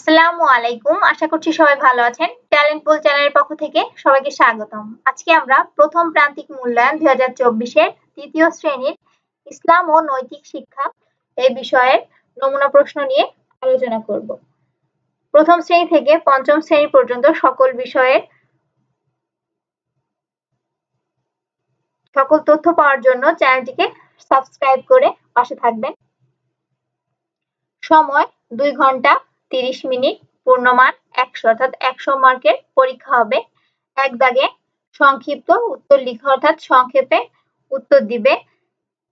আসসালামু আলাইকুম। আশা করছি সবাই ভালো আছেন। ট্যালেন্ট পুল চ্যানেলের পক্ষ থেকে সবাইকে স্বাগতম। আজকে আমরা প্রথম প্রান্তিক মূল্যায়ন 2024 এর তৃতীয় শ্রেণীর ইসলাম ও নৈতিক শিক্ষা এই বিষয়ের নমুনা প্রশ্ন নিয়ে আলোচনা করব। প্রথম শ্রেণী থেকে পঞ্চম শ্রেণী পর্যন্ত সকল বিষয়ের সকল তথ্য পাওয়ার জন্য চ্যানেলটিকে সাবস্ক্রাইব করে পাশে থাকবেন। সময় 2 ঘন্টা 30 মিনিট, পূর্ণমান 100 অর্থাৎ 100 মার্কের পরীক্ষা হবে। এক দাগে সংক্ষিপ্ত উত্তর লিখা অর্থাৎ সংক্ষেপে উত্তর দিবে।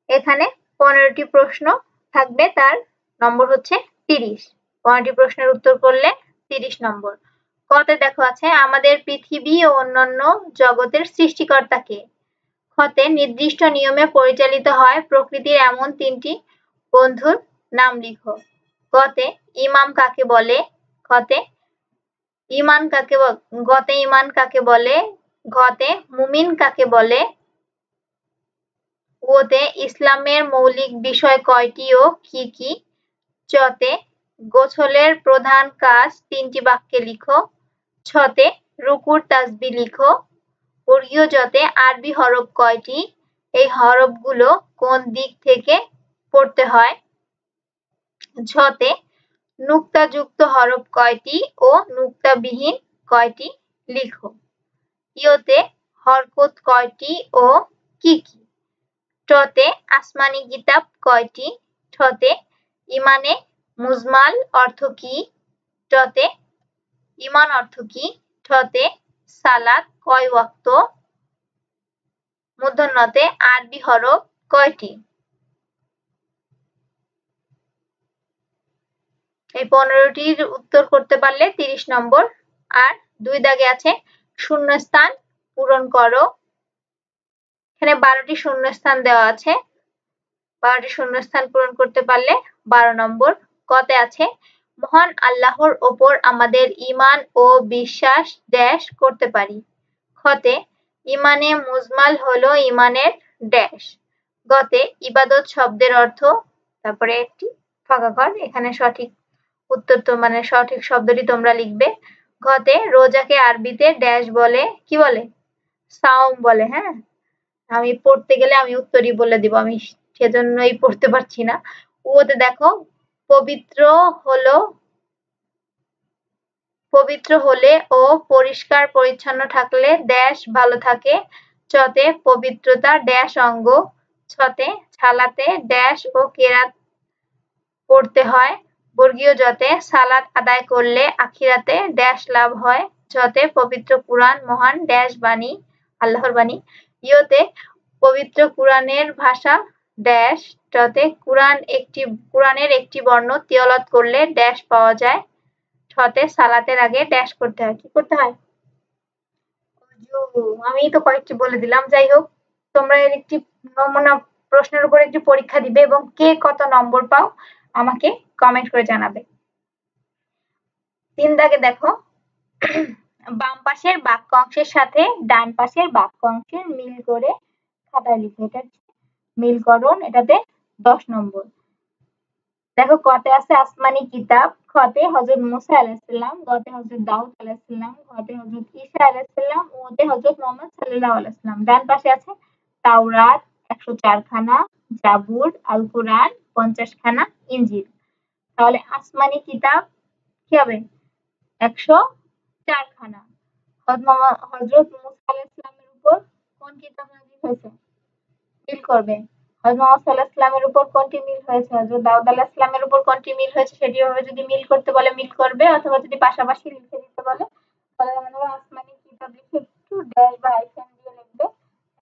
এখানে 15টি প্রশ্ন থাকবে, তার নম্বর হচ্ছে 30। 15টি প্রশ্নের উত্তর করলে 30 নম্বর। কতে দেখো আছে আমাদের পৃথিবী ও অন্যান্য জগতের সৃষ্টিকর্তা কে? খতে নির্দিষ্ট নিয়মে পরিচালিত হয় প্রকৃতির এমন 3টি বন্ধুর নাম লিখো। গতে ইমাম কাকে বলে? গতে ইমান কাকে বলে? ঘতে মুমিন কাকে বলে? ওতে ইসলামের মৌলিক বিষয় কয়টি ও কি কি? চতে গোসলের প্রধান কাজ 3টি বাক্যে লিখো। ছতে রুকুর তাসবিহ লিখো। বর্গীয় জতে আরবি হরফ কয়টি? এই হরফগুলো কোন দিক থেকে পড়তে হয়? ঝতে নুক্তাযুক্ত হরফ কয়টি ও নুক্তাবিহীন কয়টি লিখো। ইয়তে হরকত কয়টি ও কি কি? টতে আসমানি কিতাব কয়টি? ঠতে ইমানে মুজমাল অর্থ কি? টতে ইমান অর্থ কি? ঠতে সালাত কয় ওয়াক্ত? মূর্ধন্যতে আরবি হরফ কয়টি? এই 15টির উত্তর করতে পারলে 30 নম্বর। আর 2 দাগে আছে শূন্যস্থান পূরণ করো। এখানে 12টি শূন্যস্থান দেওয়া আছে। 12টি শূন্যস্থান পূরণ করতে পারলে 12 নম্বর। কতে আছে মহান আল্লাহর ওপর আমাদের ঈমান ও বিশ্বাস ড্যাশ করতে পারি। খতে ইমানে মুজমাল হলো ইমানের ড্যাশ। গতে ইবাদত শব্দের অর্থ, তারপরে একটি ফাঁকা ঘর, এখানে সঠিক উত্তর সঠিক শব্দটি তোমরা লিখবে। ঘতে রোজাকে আরবিতে ড্যাশ বলে, কি বলে? সাওম বলে। হ্যাঁ, আমি পড়তে গেলে আমি উত্তরই বলে দিব, আমি সেজন্যই পড়তে পারছি না। ওতে দেখো পবিত্র হলে ও পরিষ্কার পরিচ্ছন্ন থাকলে ড্যাশ ভালো থাকে। চতে পবিত্রতা ড্যাশ অঙ্গ। ছতে সালাতে ড্যাশ ও কেরাত পড়তে হয়। বর্গীয় জতে সালাত আদায় করলে আখিরাতে ড্যাশ লাভ হয়। যতে পবিত্র কুরআন মহান ড্যাশ বাণী, আল্লাহর বাণী। ইয়তে পবিত্র কুরআনের ভাষা ড্যাশ। যতে কুরআনের একটি বর্ণ তিলাওয়াত করলে ড্যাশ পাওয়া যায়। ছতে সালাতের আগে ড্যাশ করতে হয়। কি করতে হয়? আমি তো কয়েকটি বলে দিলাম। যাই হোক, তোমরা এর একটি নমুনা প্রশ্নের উপর একটি পরীক্ষা দিবে এবং কে কত নম্বর পাও আমাকে কমেন্ট করে জানাবে। 3 দাগে দেখো বাম পাশের বাক্য অংশের সাথে ডান পাশের বাক্য অংশের মিল করে খাতায় লিখো। এটা মিলকরণ, এটাতে 10 নম্বর। দেখো কতে আছে আসমানি কিতাব। খতে হযরত মুসা আলাইহিস সালাম। গতে হযরত দাউদ আলাইহিস সালাম। ঘতে হযরত ঈসা আলাইহিস সালাম। ওতে হযরত মুহাম্মদ সাল্লাল্লাহু আলাইহি সাল্লাম। ডান পাশে আছে তাওরাত 104 খানা, জাবুর, আল কুরআন 50 খানা, ইনজিল। তাহলে আসমানি কিতাব কি হবে? 104 খানা। হযরত মুসা আলাইহিস সালামের উপর কোন কিতাব নাযিল হয়েছে? মিল করবে। হযরত মুহাম্মদ সাল্লাল্লাহু আলাইহি সাল্লামের উপর কোনটি মিল হয়েছে? হযরত দাউদ আলাইহিস সালামের উপর কোনটি মিল হয়েছে? সেটি ভাবে যদি মিল করতে বলে মিল করবে, অথবা যদি পাশাপাশি লিখে দিতে বলে তাহলে আমরা আসমানি কিতাব লিখে একটু ড্যাশ বা হাইফেন দিয়ে লিখবে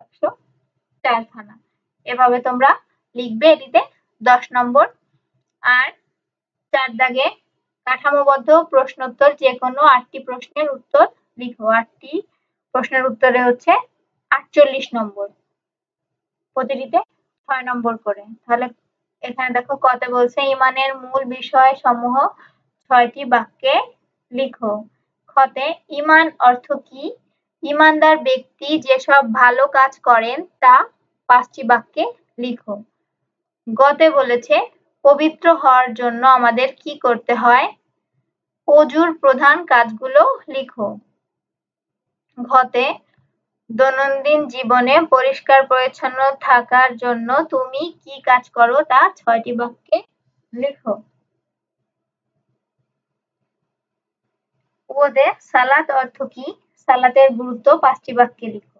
104 খানা। এভাবে তোমরা লিখবে, এটিতে 10 নম্বর। আর 4 দাগে কাঠামোবদ্ধ প্রশ্নোত্তর যে কোনো 8টি প্রশ্নের উত্তর লিখো। 8টি প্রশ্নের উত্তরে হচ্ছে 48 নম্বর, প্রতিটিতে 6 নম্বর করে। তাহলে এখানে দেখো কতে বলছে ঈমানের মূল বিষয় সমূহ 6টি বাক্যে লিখো। খতে ঈমান অর্থ কি? ঈমানদার ব্যক্তি যেসব ভালো কাজ করেন তা 5টি বাক্যে লিখো। গতে বলেছে পবিত্র হওয়ার জন্য আমাদের কি করতে হয়? অজুর প্রধান কাজগুলো লিখো। ঘতে দৈনন্দিন জীবনে পরিষ্কার পরিচ্ছন্ন থাকার জন্য তুমি কি কাজ করো তা 6টি বাক্যে লিখো। ওদে সালাত অর্থ কি? সালাতের গুরুত্ব 5টি বাক্যে লিখো।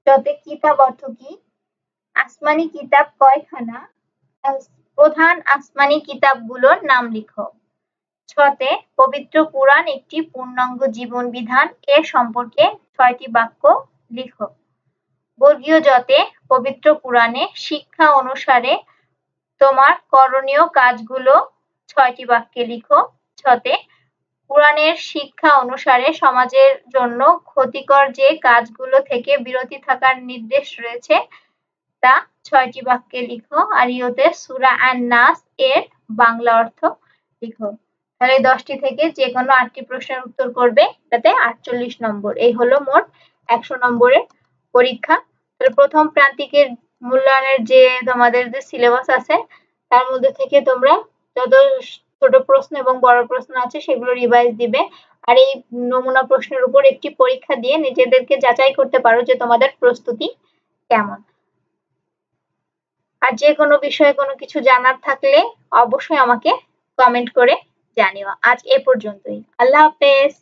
যতে কিতাব অর্থ কি? আসমানি কিতাব কয়খানা? প্রধান আসমানি কিতাবগুলোর নাম লিখো। ছতে পবিত্র কুরআন একটি পূর্ণাঙ্গ জীবন বিধান এর সম্পর্কে 6টি বাক্য লিখো। বর্গীয় জতে পবিত্র কুরআনে শিক্ষা অনুসারে তোমার করণীয় কাজগুলো 6টি বাক্যে লিখো। ছতে কুরআনের শিক্ষা অনুসারে সমাজের জন্য ক্ষতিকর যে কাজগুলো থেকে বিরতি থাকার নির্দেশ রয়েছে তা 6টি বাক্যে লিখো। আর ইয়োতে সূরা আন-নাস এর বাংলা অর্থ লিখো। তাহলে 10টি থেকে যে কোনো 8টি প্রশ্নের উত্তর করবে, তাতে 48 নম্বর। এই হলো মোট 100 নম্বরের পরীক্ষা। তাহলে প্রথম প্রান্তিকের মূল্যায়নের যে তোমাদের যে সিলেবাস আছে তার মধ্যে থেকে তোমরা যত ছোট প্রশ্ন এবং বড় প্রশ্ন আছে সেগুলো রিভাইজ দিবে। আর এই নমুনা প্রশ্নের উপর একটি পরীক্ষা দিয়ে নিজেদেরকে যাচাই করতে পারো যে তোমাদের প্রস্তুতি কেমন। আর যে কোনো বিষয়ে কোনো কিছু জানার থাকলে অবশ্যই আমাকে কমেন্ট করে জানিও। আজ এ পর্যন্তই। আল্লাহ হাফেজ।